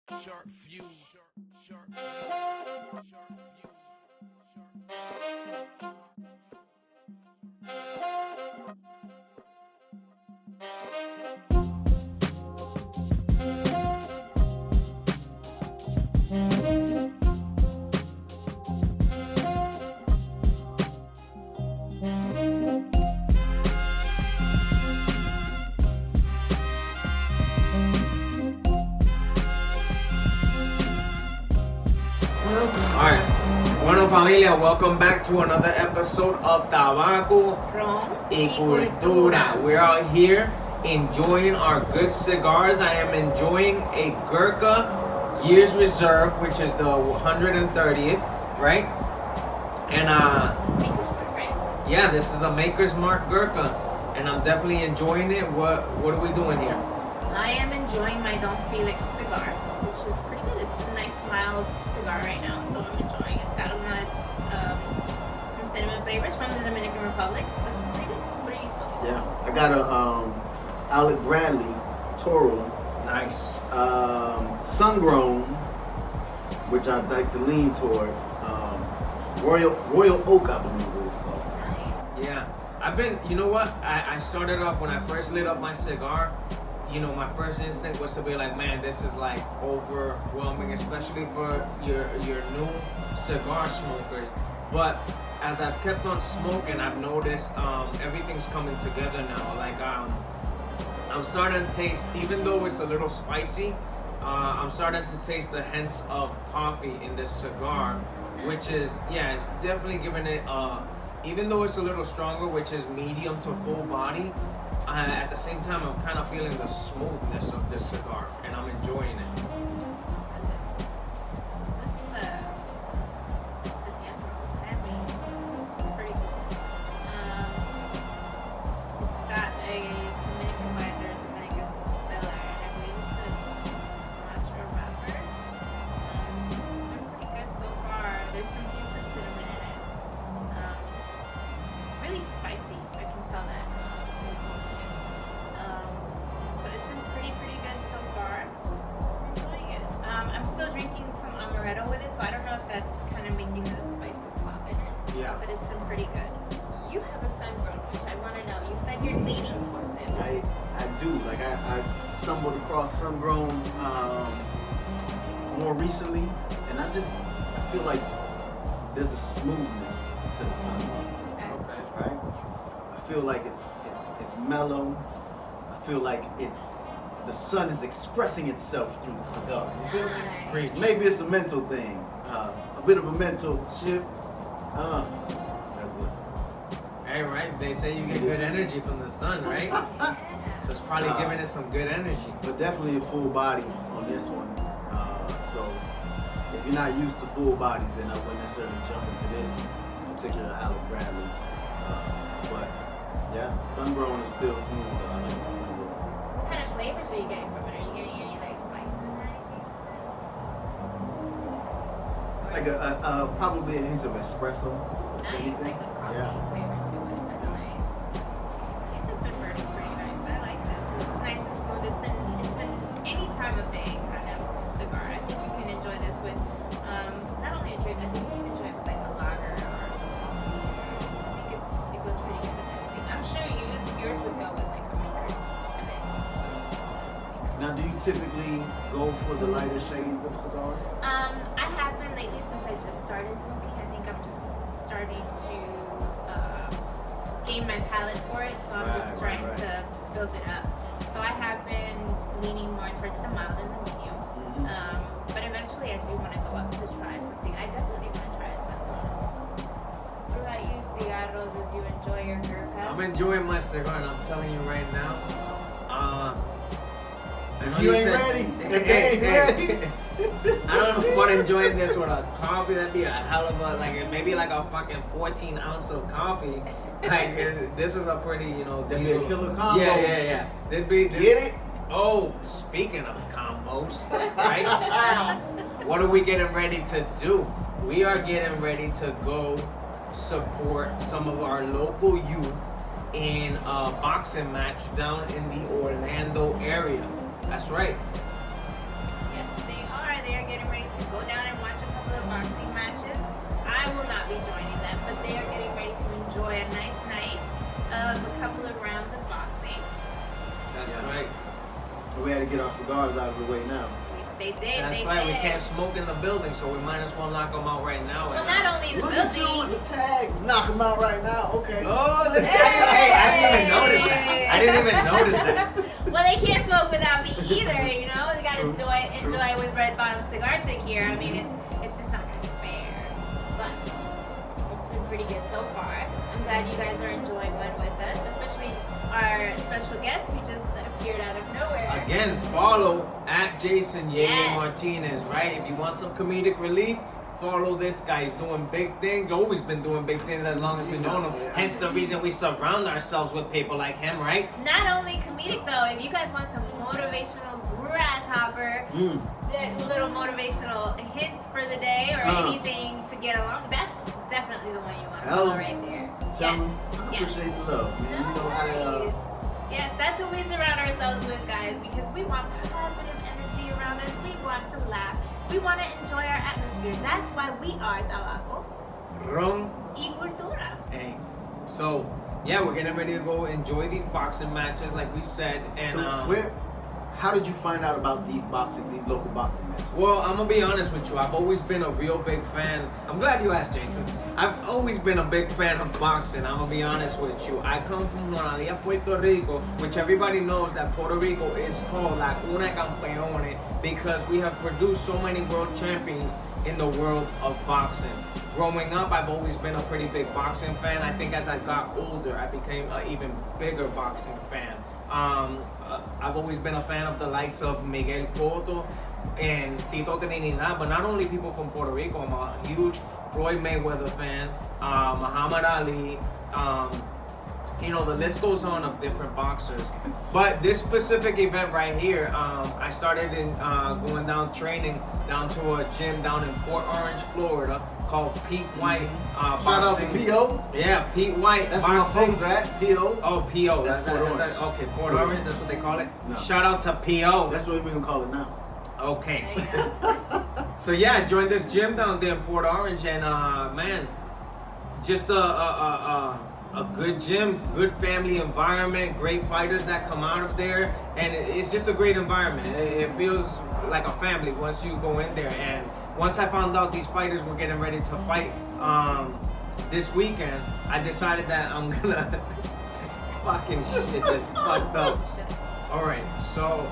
Sharp fuse. Sharp fuse. Sharp fuse. Alright, bueno familia, welcome back to another episode of Tabaco Ron y Cultura. We're out here enjoying our good cigars. I am enjoying a Gurkha Year's Reserve, which is the 130th, right? And yeah, this is a Maker's Mark Gurkha, and I'm definitely enjoying it. What are we doing here? I am enjoying my Don Felix cigar, which is pretty good. It's a nice mild cigar right now, so I'm enjoying it. It's got nuts, some cinnamon flavors from the Dominican Republic, so it's pretty good. What are you smoking? Yeah, I got a Alec Bradley Toro, Nice. sun-grown, which I'd like to lean toward. Royal Oak, I believe it was called. Nice. Yeah, I've been, you know what? I started off when I first lit up my cigar. You know, my first instinct was to be like, man, this is like overwhelming, especially for your new cigar smokers. But as I've kept on smoking, I've noticed everything's coming together now. Like I'm starting to taste, even though it's a little spicy, I'm starting to taste the hints of coffee in this cigar, which is, yeah, it's definitely giving it, even though it's a little stronger, which is medium to full body, at the same time, I'm kind of feeling the smoothness of this cigar, and I'm enjoying it. It's an Emerald Abbey, which is pretty cool. It's got a Dominican binder, Dominican filler, and I believe it's a Sumatra wrapper. It's been pretty good so far. There's some hints of cinnamon in it. Really spicy, I can tell that. So it's been pretty good so far. I'm enjoying it. I'm still drinking some amaretto with it, so I don't know if that's kind of making the spices pop in it. Yeah. But it's been pretty good. You have a sun-grown, which I want to know. You said you're leaning towards it. I do. Like I stumbled across sun-grown more recently, and I feel like there's a smoothness to the sun-grown, Okay. right? I feel like it's mellow. I feel like the sun is expressing itself through the cigar. You feel me? Nice. Preach. Maybe it's a mental thing, a bit of a mental shift. That's it. Hey, right? They say you get good energy from the sun, right? So it's probably giving it some good energy. But definitely a full body on this one. So if you're not used to full bodies, then I wouldn't necessarily jump into this particular Alec Bradley. But yeah, sun-grown is still smooth. Though. I like the sun-grown. What kind of flavors are you getting from it? Are you getting any like spices or anything? Like a probably a hint of espresso. if Nice, anything. like a coffee Yeah. flavor to it. That's nice. These have been burning pretty nice. I like this. This is nice and smooth. It's an any time of day kind of cigar. I think you can enjoy this with not only a drink. I think you can enjoy it with like a lager or a coffee. I think it goes pretty good with everything. I'm sure yours would go with like a Maker's. A nice Maker's. Now, do you typically go for the lighter shades of cigars? I have been lately since I just started smoking. I think I'm just starting to gain my palate for it, so I'm just trying to build it up. So I have been leaning more towards the mild and the medium. But eventually I do want to go up to try something. I definitely want to try something. What about you, Cigarros? Did you enjoy your Gurkha? I'm enjoying my cigar, and I'm telling you right now, I know If you ain't said- ready, if they ain't ready. I don't know about enjoying this with a coffee. That'd be a hell of a, like, maybe like a fucking 14 ounce of coffie. Like, this is a pretty, That'd be a killer combo. Yeah. That'd be, Get it? Oh, speaking of combos, right? What are we getting ready to do? We are getting ready to go support some of our local youth in a boxing match down in the Orlando area. That's right. Yes, they are. not be joining them, but they are getting ready to enjoy a nice night of a couple of rounds of boxing. That's Yeah. right. We had to get our cigars out of the way now. They did. That's they right. did. We can't smoke in the building, so we might as well knock them out right now. Well, and, not only in the Look at you building. with the tags. Knock them out right now. Okay. Oh, look hey, I didn't even notice that. I didn't even notice that. Well, they can't smoke without me either, you know. They gotta True, enjoy with Red Bottom Cigar Chick here. I mean, it's just not gonna be fair, but it's been pretty good so far. I'm glad you guys are enjoying one with us, especially our special guest who just appeared out of nowhere. Again, follow at Jason Yaya Yes. Martinez, right? If you want some comedic relief, follow this guy. He's doing big things, always been doing big things as long as we've known him. Hence the reason we surround ourselves with people like him, right? Not only comedic though, if you guys want some motivational grasshopper, little motivational hints for the day or anything to get along, that's definitely the one you want to Tell follow 'em. right there. Tell Yes. them. I Yes. appreciate the love. Man. You know how Nice. Yes, that's who we surround ourselves with, guys, because we want positive energy around us. We want to laugh. We want to enjoy our atmosphere. That's why we are Tabaco Rum. y Cultura. Hey. So, yeah, we're getting ready to go enjoy these boxing matches, like we said. And So how did you find out about these local boxing matches? well, I'm gonna be honest with you. I've always been a real big fan. I'm glad you asked, Jason. I've always been a big fan of boxing. I'm gonna be honest with you. I come from Juanadía, Puerto Rico, which everybody knows that Puerto Rico is called La Cuna Campeones because we have produced so many world champions in the world of boxing. Growing up, I've always been a pretty big boxing fan. I think as I got older, I became an even bigger boxing fan. I've always been a fan of the likes of Miguel Cotto and Tito Trinidad, but not only people from Puerto Rico. I'm a huge Floyd Mayweather fan, Muhammad Ali, you know, the list goes on of different boxers. But this specific event right here, I started going down training down to a gym down in Port Orange, Florida called Pete White Shout out to Boxing. P.O. Yeah, Pete White That's where my Boxing. folks are at. P.O. Oh, P.O. That's Port Orange. Okay, Port Orange, that's what they call it? No. Shout out to P.O. That's what we're gonna call it now. Okay. There you go. So yeah, I joined this gym down there in Port Orange, and man, just a good gym, good family environment, great fighters that come out of there, and it's just a great environment. It feels like a family once you go in there. And once I found out these fighters were getting ready to fight this weekend, I decided that I'm gonna fucking shit just fucked up. All right, so.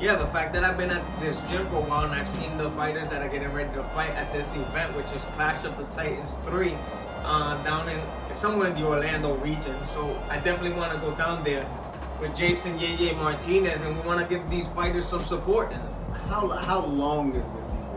Yeah, the fact that I've been at this gym for a while and I've seen the fighters that are getting ready to fight at this event, which is Clash of the Titans 3, down in somewhere in the Orlando region. So I definitely want to go down there with Jason Yaya Martinez, and we want to give these fighters some support. How long is this event?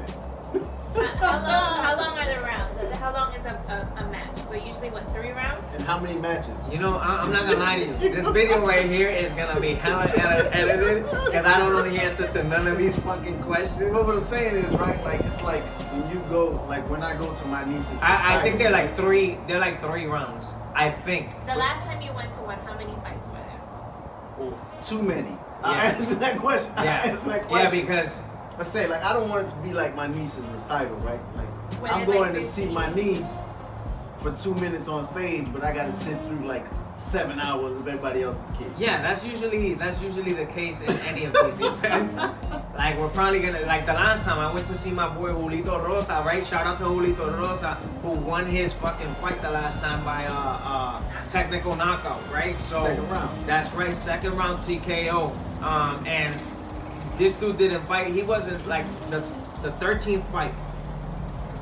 How long are the rounds? How long is a match? So usually, what, 3 rounds? And how many matches? You know, I'm not gonna lie to you. This video right here is gonna be hella edited because I don't know the answer to none of these fucking questions. But what I'm saying is, right, like, it's like when you go, like, when I go to my niece's I think they're recital, like three. They're like 3 rounds. I think. The last time you went to one, how many fights were there? too many. I Yeah. answer that question. I Yeah. answer that Yeah, question. because. Let's say, like, I don't want it to be like my niece's recital, right? Like, When I'm there's, going like, to see my niece for 2 minutes on stage, but I got to sit through like 7 hours of everybody else's kids. Yeah, that's usually the case in any of these events. Like we're probably gonna like the last time I went to see my boy Julito Rosa, right? Shout out to Julito Rosa who won his fucking fight the last time by technical knockout, right? So Second round. That's right, second round TKO. And this dude didn't fight. He wasn't like the 13th fight.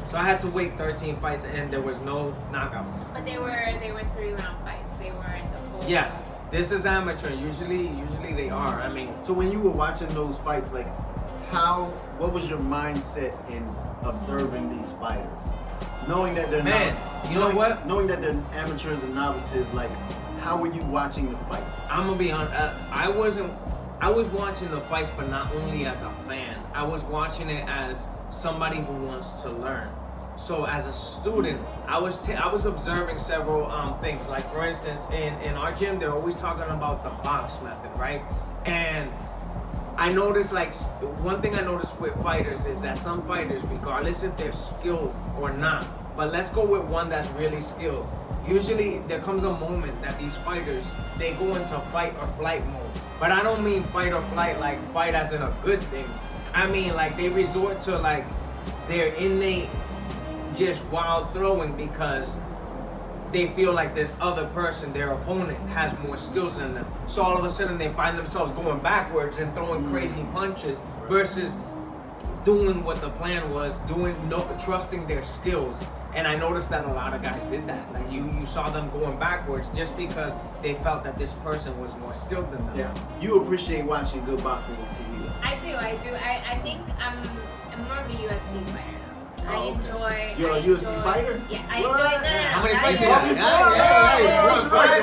So I had to wait 13 fights and there was no knockouts. But they were 3-round fights. They weren't the full. Yeah, this is amateur. Usually they are. I mean, So when you were watching those fights, like, what was your mindset in observing these fighters? Knowing that they're Man, you know what? Knowing that they're amateurs and novices, like, how were you watching the fights? I'm gonna be honest. I was watching the fights, but not only as a fan. I was watching it as somebody who wants to learn. So as a student, I was observing several things. Like for instance, in our gym, they're always talking about the box method, right? And I noticed one thing I noticed with fighters is that some fighters, regardless if they're skilled or not, but let's go with one that's really skilled. Usually there comes a moment that these fighters, they go into fight or flight mode. But I don't mean fight or flight like fight as in a good thing. I mean like they resort to like their innate just wild throwing because they feel like this other person, their opponent, has more skills than them. So all of a sudden they find themselves going backwards and throwing crazy punches versus doing what the plan was, trusting their skills. And I noticed that a lot of guys did that. Like you saw them going backwards just because they felt that this person was more skilled than them. Yeah. You appreciate watching good boxing on TV. I do. I think I'm more of a UFC fighter. I enjoy. You're a UFC fighter? Yeah, I enjoy. No. How many I fights you enjoy-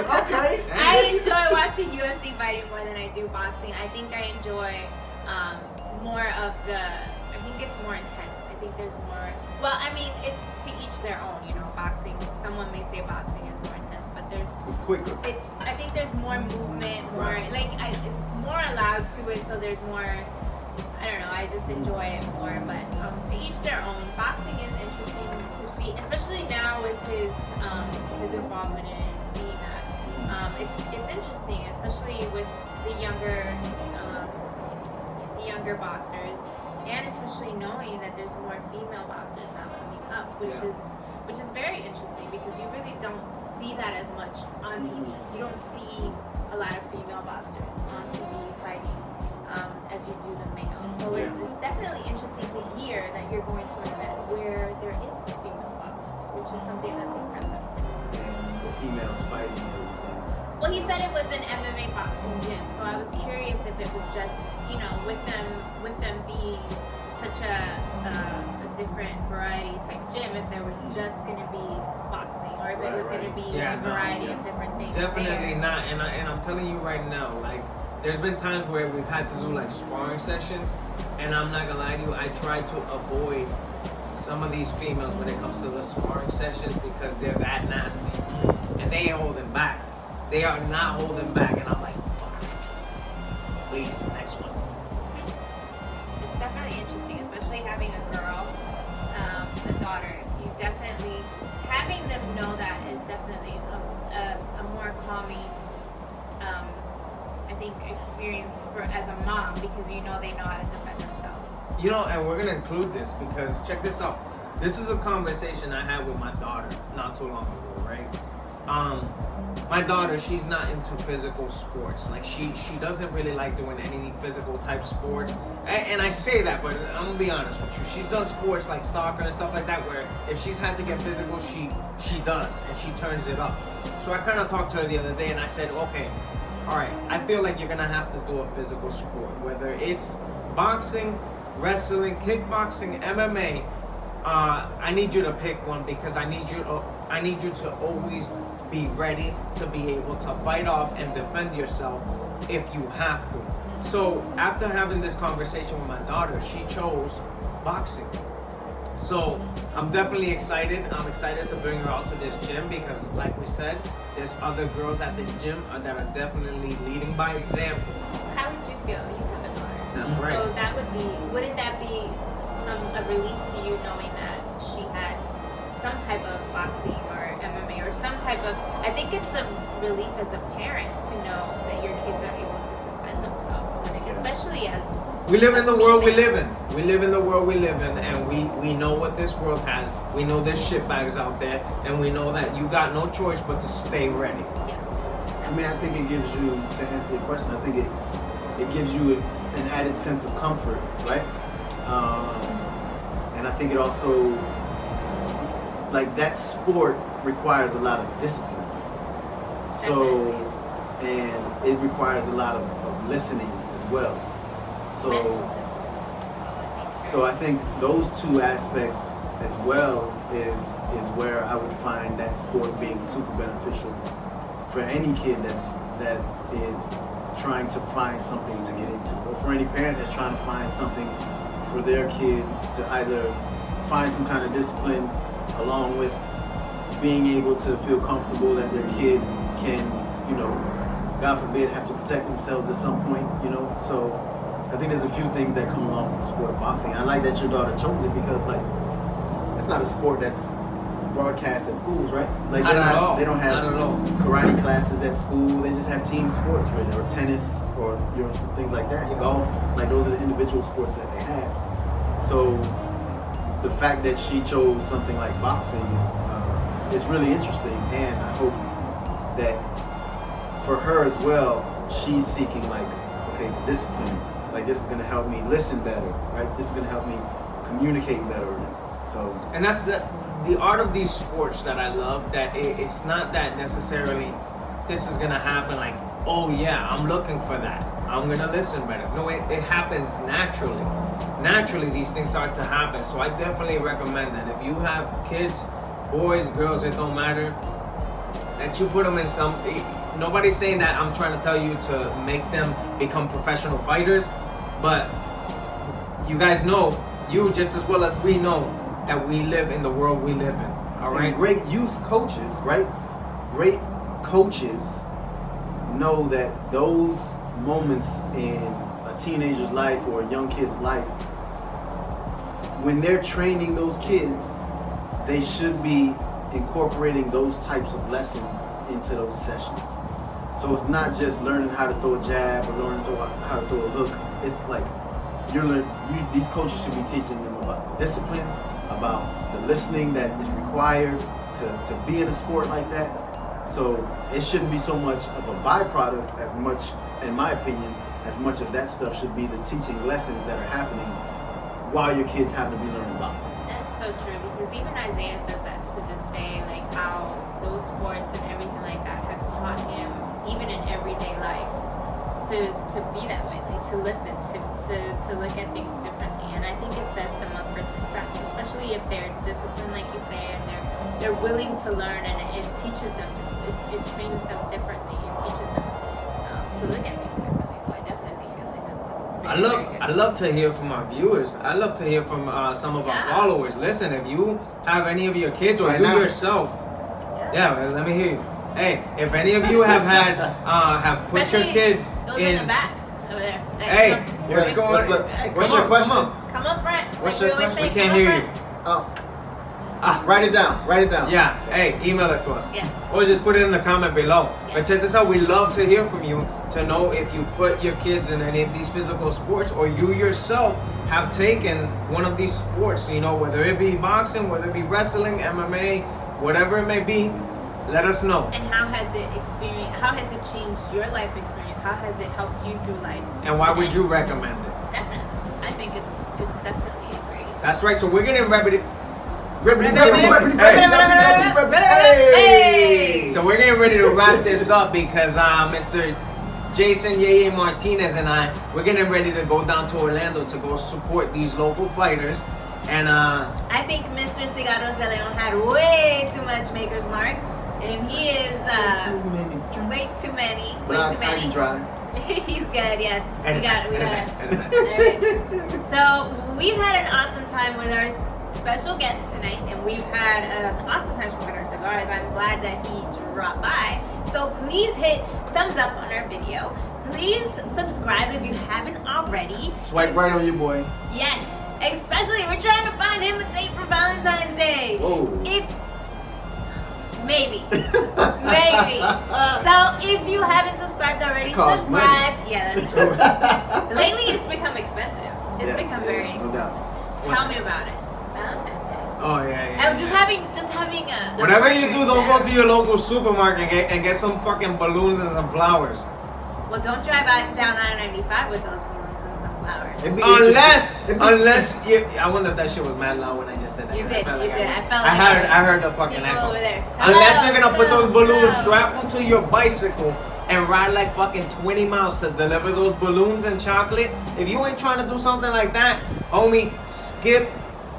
got? Okay. I enjoy watching UFC fighting more than I do boxing. I think I enjoy more of the. I think it's more intense. I think there's more. Well, I mean, it's to each their own. You know, boxing. Someone may say boxing is more intense, but It's quicker. I think there's more movement, more more allowed to it. So there's more. I don't know. I just enjoy it more, but to each their own. Boxing is interesting to see, especially now with his involvement in it and seeing that. It's interesting, especially with the younger boxers, and especially knowing that there's more female boxers now coming up, which is very interesting because you really don't see that as much on TV. You don't see a lot of female boxers on TV fighting as you do the male. So it's definitely interesting to hear that you're going to an event where there is female boxers, which is something that's impressive to me. And the females fighting and everything. Well, he said it was an MMA boxing gym, so I was curious if it was just, with them being such a different variety type gym, if there was just going to be boxing, or if it was going to be a variety of different things. Definitely not. And I'm telling you right now, like, there's been times where we've had to do like sparring sessions, and I'm not gonna lie to you, I try to avoid some of these females when it comes to the sparring sessions because they're that nasty, and they ain't holding back. They are not holding back, and I'm like, fuck. Please, next one. It's definitely interesting, especially having a girl, a daughter. You definitely having them know that is definitely a more calming. I think experience as a mom because they know how to defend themselves. And we're gonna include this because check this out. This is a conversation I had with my daughter not too long ago, right? My daughter, she's not into physical sports. Like she doesn't really like doing any physical type sports. And I say that, but I'm gonna be honest with you. She's done sports like soccer and stuff like that where if she's had to get physical, she does and she turns it up. So I kind of talked to her the other day and I said, okay, all right, I feel like you're gonna have to do a physical sport, whether it's boxing, wrestling, kickboxing, MMA. I need you to pick one because I need you to always be ready to be able to fight off and defend yourself if you have to. So after having this conversation with my daughter, she chose boxing. So I'm definitely excited. I'm excited to bring her out to this gym because, like we said, there's other girls at this gym that are definitely leading by example. How would you feel? You have a daughter. That's right. So wouldn't that be a relief to you knowing that she had some type of boxing or MMA or some type of, I think it's a relief as a parent to know that your kids are able to defend themselves, especially as we live in the world we live in. We live in the world we live in, and we know what this world has. We know there's shitbags out there, and we know that you got no choice but to stay ready. Yes. I mean, I think it gives you, to answer your question, I think it gives you an added sense of comfort, right? And I think it also, like, that sport requires a lot of discipline. So, and it requires a lot of listening as well. So I think those two aspects as well is where I would find that sport being super beneficial for any kid that is trying to find something to get into, or for any parent that's trying to find something for their kid to either find some kind of discipline along with being able to feel comfortable that their kid can, God forbid, have to protect themselves at some point, So I think there's a few things that come along with the sport of boxing. I like that your daughter chose it because like it's not a sport that's broadcast at schools, right? Like Not at all. they don't have Not at all. karate classes at school. They just have team sports really, or tennis, or some things like that. Yeah. Golf, like those are the individual sports that they have. So the fact that she chose something like boxing is really interesting, and I hope that for her as well, she's seeking like, okay, discipline. Like this is gonna help me listen better, right? This is gonna help me communicate better. So, And that's the art of these sports that I love. That it's not that necessarily this is gonna happen. Like, oh yeah, I'm looking for that. I'm gonna listen better. No, it happens naturally. Naturally, these things start to happen. So I definitely recommend that if you have kids, boys, girls, it don't matter, that you put them in some. Nobody's saying that I'm trying to tell you to make them become professional fighters, but you guys know, you just as well as we know, that we live in the world we live in. All right. and great youth coaches, right? Great coaches know that those moments in a teenager's life or a young kid's life, when they're training those kids, they should be incorporating those types of lessons into those sessions. So it's not just learning how to throw a jab or learning how to throw a hook. It's like these coaches should be teaching them about discipline, about the listening that is required to be in a sport like that. So it shouldn't be so much of a byproduct as much, in my opinion, as much of that stuff should be the teaching lessons that are happening while your kids happen to be learning boxing. That's so true, because even Isaiah says that to this day, like how those sports and everything like that have taught him, even in everyday life, to be that way, like to listen, to look at things differently. And I think it sets them up for success, especially if they're disciplined, like you say, and they're willing to learn, and it teaches them, it trains them differently, it teaches them to look at things differently. So I definitely feel like that's very, very good. I love to hear from our viewers. I love to hear from some of our followers. Listen, if you have any of your kids or Right you now. yourself, yeah, let me hear you. Hey, if any of you have had have put your Especially kids those in the back over there. Hey, come on. what's going What's up? Hey, What's come your on, question? come on. Come up front. What's like your we always question? say, We can't come hear up you. front. Write it down. Write it down. Yeah, hey, email it to us. Yes. Or just put it in the comment below. Yes. But check this out, we love to hear from you, to know if you put your kids in any of these physical sports, or you yourself have taken one of these sports, you know, whether it be boxing, whether it be wrestling, MMA, whatever it may be, let us know. And how has it changed your life experience? How has it helped you through life? And why would today? you recommend it? Definitely. I think it's definitely a great. That's right, so we're getting ready. Hey! So we're getting ready to wrap this up because Mr. Jason Yaya Martinez and we're getting ready to go down to Orlando to go support these local fighters. And I think Mr. Cigars de Leon had way too much Maker's Mark, and he is way too many. But I can try. He's good. Yes, we got it. Edit Alright. So we've had an awesome time with our special guest tonight, and we've had an awesome time with our cigars. I'm glad that he dropped by. So please hit thumbs up on our video. Please subscribe if you haven't already. Swipe right on your boy. Yes, especially we're trying to find him a date for Valentine's Day. Whoa. Maybe. So if you haven't subscribed already, It costs subscribe. Yeah, that's true. Lately, it's become expensive. It's become very No expensive. doubt. Tell me about it. Valentine's Day. oh yeah. I'm just having a. the Whatever you do, don't go partners to your local supermarket and get some fucking balloons and some flowers. Well, don't drive out down I-95 with those balloons and some flowers. It'd be Unless interesting. you, I wonder if that shit was mad loud when I just said that. You 'cause did, I felt you like did. I felt I like heard, it. I heard the fucking People echo. over there. Unless Hello, you're gonna put those hello, balloons hello. strapped onto your bicycle and ride like fucking 20 miles to deliver those balloons and chocolate. If you ain't trying to do something like that, homie, skip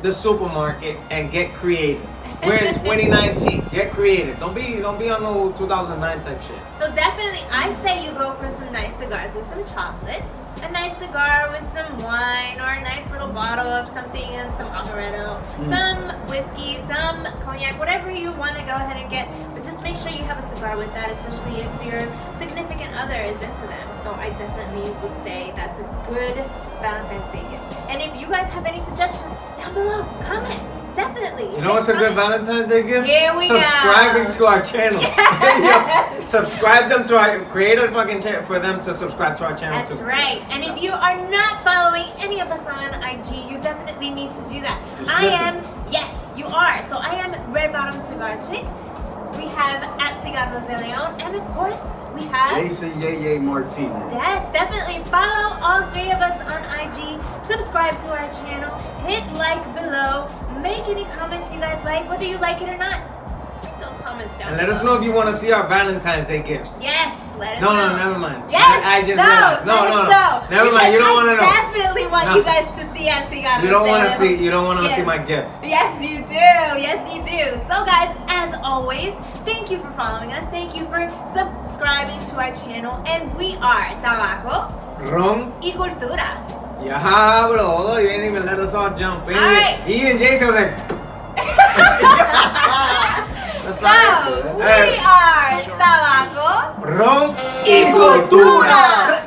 the supermarket and get creative. We're in 2019. Get creative. Don't be on no 2009 type shit. So definitely, I say you go for some nice cigars with some chocolate. a nice cigar with some wine or a nice little bottle of something and some amaretto, some whiskey, some cognac, whatever you want to go ahead and get. But just make sure you have a cigar with that, especially if your significant other is into them. So I definitely would say that's a good Valentine's Day gift. And if you guys have any suggestions, down below, comment. Definitely. You know what's a good Valentine's Day gift? Here we Subscribing go. to our channel. Yo, subscribe them to our create a fucking channel for them to subscribe to our channel That's too. right. And if you are not following any of us on IG, you definitely need to do that. Just I slip am, yes, you are. So I am Red Bottom Cigar Chick. We have at Cigars de Leon, and of course we have Jason Yaya Martinez. Yes, definitely follow all three of us on IG. Subscribe to our channel. Hit like below. Make any comments you guys like, whether you like it or not. Leave those comments down And let us below. know if you want to see our Valentine's Day gifts. Yes, let us No, know. no, never mind. Yes, I just realized. No, let no, us no. know. Never mind. You don't want to Because know. I definitely want No. you guys to see at Cigars. You don't want to see. You don't want to see Yes. my gift. Yes, you do. Yes, you do. So, guys, as always, thank you for following us. Thank you for subscribing to our channel. And we are Tabaco Ron. y Cultura. Yeah, bro. You didn't even let us all jump in. All right. Even Jason was like. That's So, all right. we are Tabaco Ron y Cultura.